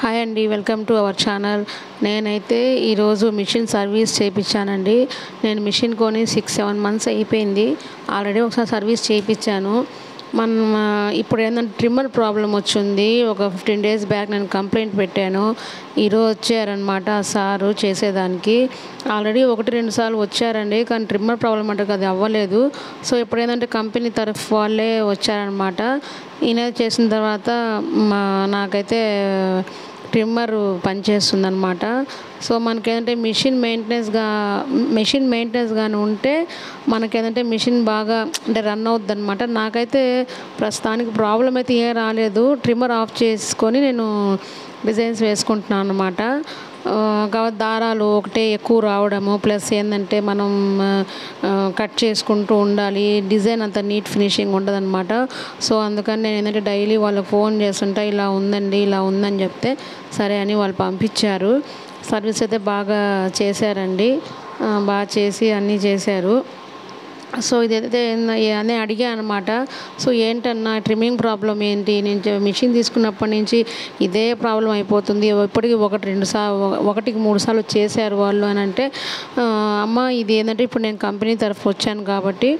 Hi అండి, welcome to our channel. నేనైతే ఈరోజు మిషన్ సర్వీస్ చేయించానండి. నేను మిషన్ కొని 6-7 మంత్స్ అయిపోయింది. ఆల్రెడీ ఒకసారి సర్వీస్ చేయించాను. మనం ఇప్పుడు ఏంటంటే ట్రిమ్మర్ ప్రాబ్లం వచ్చింది. ఒక 15 డేస్ బ్యాక్ నేను కంప్లైంట్ పెట్టాను. ఈరోజు వచ్చారనమాట సారు చేసేదానికి. ఆల్రెడీ 1-2 సార్లు వచ్చారండి, కానీ ట్రిమ్మర్ ప్రాబ్లం అంటే అది అవ్వలేదు. సో ఇప్పుడు ఏంటంటే కంపెనీ తరఫు వాళ్ళే వచ్చారనమాట. ఈయన చేసిన తర్వాత నాకైతే ట్రిమ్మర్ పనిచేస్తుంది అనమాట. సో మనకేంటంటే మిషన్ మెయింటెనెన్స్ కానీ ఉంటే మనకేంటంటే మిషన్ బాగా అంటే రన్ అవుద్ది అనమాట. నాకైతే ప్రస్తుతానికి ప్రాబ్లం అయితే ఏం రాలేదు. ట్రిమ్మర్ ఆఫ్ చేసుకొని నేను డిజైన్స్ వేసుకుంటున్నాను అనమాట. కాబట్టి దారాలు ఒకటే ఎక్కువ రావడము, ప్లస్ ఏంటంటే మనం కట్ చేసుకుంటూ ఉండాలి. డిజైన్ అంత నీట్ ఫినిషింగ్ ఉండదన్నమాట. సో అందుకని నేను ఏంటంటే డైలీ వాళ్ళకి ఫోన్ చేస్తుంటా, ఇలా ఉందండి ఇలా ఉందని చెప్తే సరే అని వాళ్ళు పంపించారు. సర్వీస్ అయితే బాగా చేశారండి, బాగా చేసి అన్నీ చేశారు. సో ఇదైతే అని అడిగాను అనమాట. సో ఏంటన్నా ట్రిమ్మింగ్ ప్రాబ్లం ఏంటి, నేను మిషన్ తీసుకున్నప్పటి నుంచి ఇదే ప్రాబ్లం అయిపోతుంది, ఇప్పటికీ 1-3 సార్లు చేశారు వాళ్ళు అని అంటే, అమ్మ ఇది ఏంటంటే ఇప్పుడు నేను కంపెనీ తరఫు వచ్చాను కాబట్టి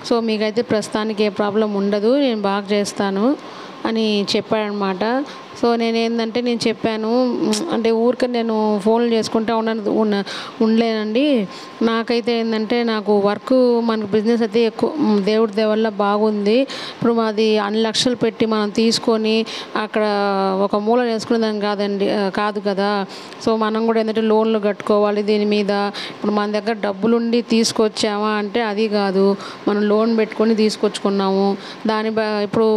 సో మీకైతే ప్రస్తుతానికి ఏ ప్రాబ్లం ఉండదు, నేను బాగా చేస్తాను అని చెప్పాడనమాట. సో నేను చెప్పాను, అంటే ఊరికే నేను ఫోన్లు చేసుకుంటా ఉండలేనండి. నాకైతే ఏంటంటే నాకు వర్క్ మనకు బిజినెస్ అయితే ఎక్కువ దేవుడి దేవల్ల బాగుంది. ఇప్పుడు మాది అన్ని లక్షలు పెట్టి మనం తీసుకొని అక్కడ ఒక మూల వేసుకునేదాన్ని కాదు కదా. సో మనం కూడా ఏంటంటే లోన్లు కట్టుకోవాలి దీని మీద. ఇప్పుడు మన దగ్గర డబ్బులుండి తీసుకొచ్చామా అంటే అది కాదు, మనం లోన్ పెట్టుకొని తీసుకొచ్చుకున్నాము. ఇప్పుడు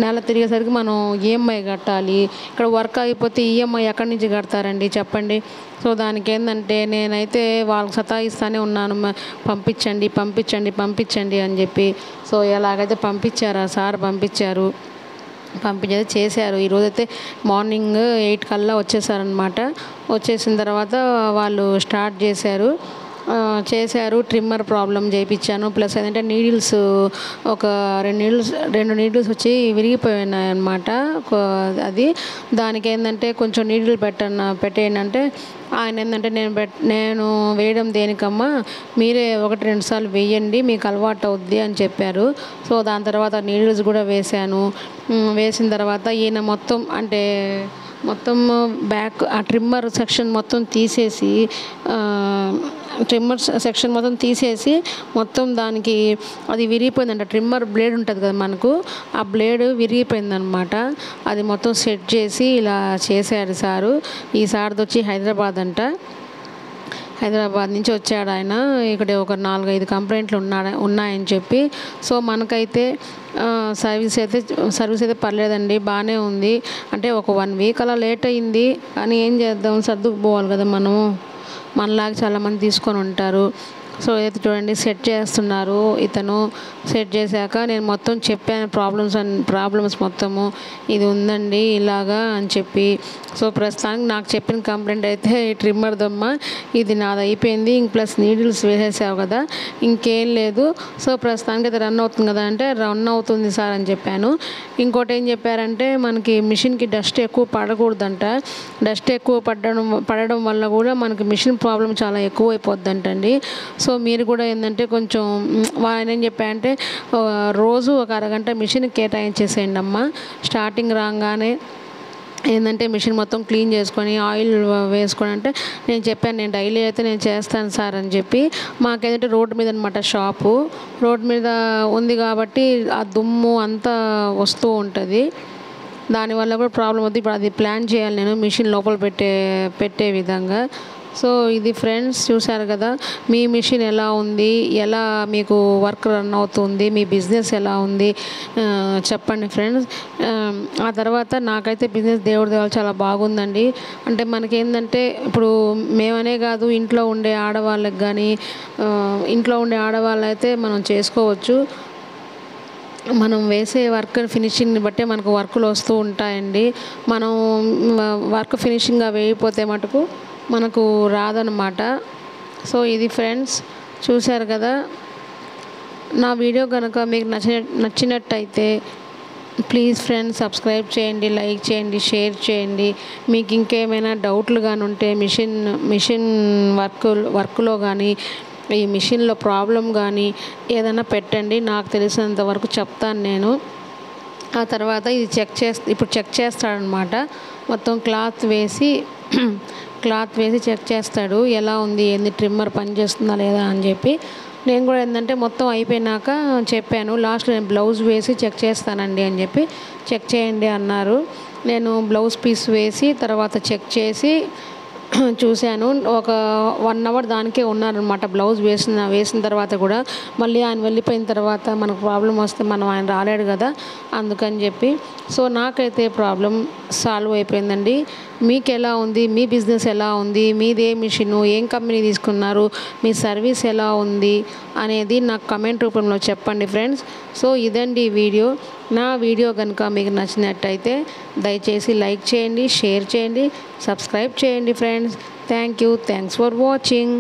నెల తిరిగేసరికి మనం ఈఎంఐ కట్టాలి. ఇక్కడ వర్క్ అయిపోతే ఈఎంఐ ఎక్కడి నుంచి కడతారండి చెప్పండి. సో దానికి ఏంటంటే నేనైతే వాళ్ళకి సతాయిస్తూనే ఉన్నాను, పంపించండి అని చెప్పి. సో ఎలాగైతే పంపించారు, సార్ పంపించేది చేశారు. ఈరోజైతే మార్నింగ్ 8 కల్లా వచ్చేసారనమాట. వచ్చేసిన తర్వాత వాళ్ళు స్టార్ట్ చేశారు. ట్రిమ్మర్ ప్రాబ్లం చేయించాను. ప్లస్ ఏంటంటే నీడిల్స్ ఒక 2 నీడిల్స్ వచ్చి విరిగిపోయినాయి అనమాట. అది దానికి ఏంటంటే కొంచెం నీడిల్ పెట్టేయండి అంటే ఆయన ఏంటంటే నేను వేయడం దేనికమ్మా, మీరే 1-2 సార్లు వేయండి, మీకు అలవాటు అవుద్ది అని చెప్పారు. సో దాని తర్వాత నీడిల్స్ కూడా వేసిన తర్వాత ఈయన మొత్తం బ్యాక్ ఆ ట్రిమ్మర్ సెక్షన్ మొత్తం తీసేసి మొత్తం దానికి అది విరిగిపోయిందంట. ట్రిమ్మర్ బ్లేడ్ ఉంటుంది కదా మనకు, ఆ బ్లేడ్ విరిగిపోయిందనమాట. అది మొత్తం సెట్ చేసి ఇలా చేశారు సారు. ఈ సార్ది వచ్చి హైదరాబాద్ నుంచి వచ్చాడు ఆయన. ఇక్కడ ఒక 4-5 కంప్లైంట్లు ఉన్నాయని చెప్పి. సో మనకైతే సర్వీస్ అయితే పర్లేదండి, బాగానే ఉంది. అంటే ఒక 1 వీక్ అలా లేట్ అయింది, కానీ ఏం చేద్దాం, సర్దుకుపోవాలి కదా మనము. మనలాగా చాలామంది తీసుకొని ఉంటారు. సో అయితే చూడండి సెట్ చేస్తున్నారు. ఇతను సెట్ చేశాక నేను మొత్తం చెప్పాను ప్రాబ్లమ్స్ మొత్తము ఇది ఉందండి ఇలాగా అని చెప్పి. సో ప్రస్తుతానికి నాకు చెప్పిన కంప్లైంట్ అయితే ట్రిమ్మర్ దమ్మ ఇది నాది అయిపోయింది, ప్లస్ నీడిల్స్ వేసేసావు కదా, ఇంకేం లేదు. సో ప్రస్తుతానికి అయితే రన్ అవుతుంది కదా అంటే రన్ అవుతుంది సార్ అని చెప్పాను. ఇంకోటి ఏం చెప్పారంటే మనకి మిషన్కి డస్ట్ ఎక్కువ పడకూడదంట. డస్ట్ ఎక్కువ పడడం వల్ల కూడా మనకి మిషన్ ప్రాబ్లం చాలా ఎక్కువ అయిపోద్దంటండి. సో మీరు కూడా ఏంటంటే కొంచెం ఆయన ఏం చెప్పారంటే రోజు ఒక అరగంట మిషన్ కేటాయించేసేయండి అమ్మ. స్టార్టింగ్ రాగానే ఏంటంటే మిషన్ మొత్తం క్లీన్ చేసుకొని ఆయిల్ వేసుకొని అంటే నేను చెప్పాను, నేను డైలీ అయితే నేను చేస్తాను సార్ అని చెప్పి. మాకేంటంటే రోడ్డు మీద అనమాట షాపు, రోడ్డు మీద ఉంది కాబట్టి ఆ దుమ్ము అంతా వస్తూ ఉంటుంది. దానివల్ల కూడా ప్రాబ్లం అవుతుంది. ఇప్పుడు అది ప్లాన్ చేయాలి నేను మిషన్ లోపల పెట్టే విధంగా. సో ఇది ఫ్రెండ్స్, చూశారు కదా మీ మిషన్ ఎలా ఉంది, ఎలా మీకు వర్క్ రన్ అవుతుంది, మీ బిజినెస్ ఎలా ఉంది చెప్పండి ఫ్రెండ్స్. ఆ తర్వాత నాకైతే బిజినెస్ దేవుడి దేవాల చాలా బాగుందండి. అంటే మనకేంటంటే ఇప్పుడు మేమనే కాదు, ఇంట్లో ఉండే ఆడవాళ్ళు అయితే మనం చేసుకోవచ్చు. మనం వేసే వర్క్ ఫినిషింగ్ని బట్టే మనకు వర్కులు వస్తూ ఉంటాయండి. మనం వర్క్ ఫినిషింగ్గా వేయకపోతే మటుకు మనకు రాదనమాట. సో ఇది ఫ్రెండ్స్, చూశారు కదా. నా వీడియో కనుక మీకు నచ్చినట్టయితే ప్లీజ్ ఫ్రెండ్స్ సబ్స్క్రైబ్ చేయండి, లైక్ చేయండి, షేర్ చేయండి. మీకు ఇంకేమైనా డౌట్లు కానీ ఉంటే మిషన్ వర్క్లో కానీ ఈ మిషన్లో ప్రాబ్లం కానీ ఏదైనా పెట్టండి, నాకు తెలిసినంత వరకు చెప్తాను నేను. ఆ తర్వాత ఇది ఇప్పుడు చెక్ చేస్తాడనమాట. మొత్తం క్లాత్ వేసి చెక్ చేస్తాడు, ఎలా ఉంది ఏంది, ట్రిమ్మర్ పనిచేస్తుందా లేదా అని చెప్పి. నేను కూడా ఏంటంటే మొత్తం అయిపోయినాక చెప్పాను, లాస్ట్లో నేను బ్లౌజ్ వేసి చెక్ చేస్తానండి అని చెప్పి. చెక్ చేయండి అన్నారు. నేను బ్లౌజ్ పీస్ వేసి తర్వాత చెక్ చేసి చూశాను. ఒక 1 అవర్ దానికే ఉన్నారనమాట. బ్లౌజ్ వేసిన తర్వాత కూడా మళ్ళీ ఆయన వెళ్ళిపోయిన తర్వాత మనకు ప్రాబ్లం వస్తే ఆయన రాలేడు కదా, అందుకని చెప్పి. సో నాకైతే ప్రాబ్లం సాల్వ్ అయిపోయిందండి. మీకు ఎలా ఉంది, మీ బిజినెస్ ఎలా ఉంది, మీది ఏ మిషను, ఏం కంపెనీ తీసుకున్నారు, మీ సర్వీస్ ఎలా ఉంది అనేది నాకు కమెంట్ రూపంలో చెప్పండి ఫ్రెండ్స్. సో ఇదండి వీడియో. నా వీడియో కనుక మీకు నచ్చినట్టయితే దయచేసి లైక్ చేయండి, షేర్ చేయండి, సబ్స్క్రైబ్ చేయండి ఫ్రెండ్స్. Thanks for watching.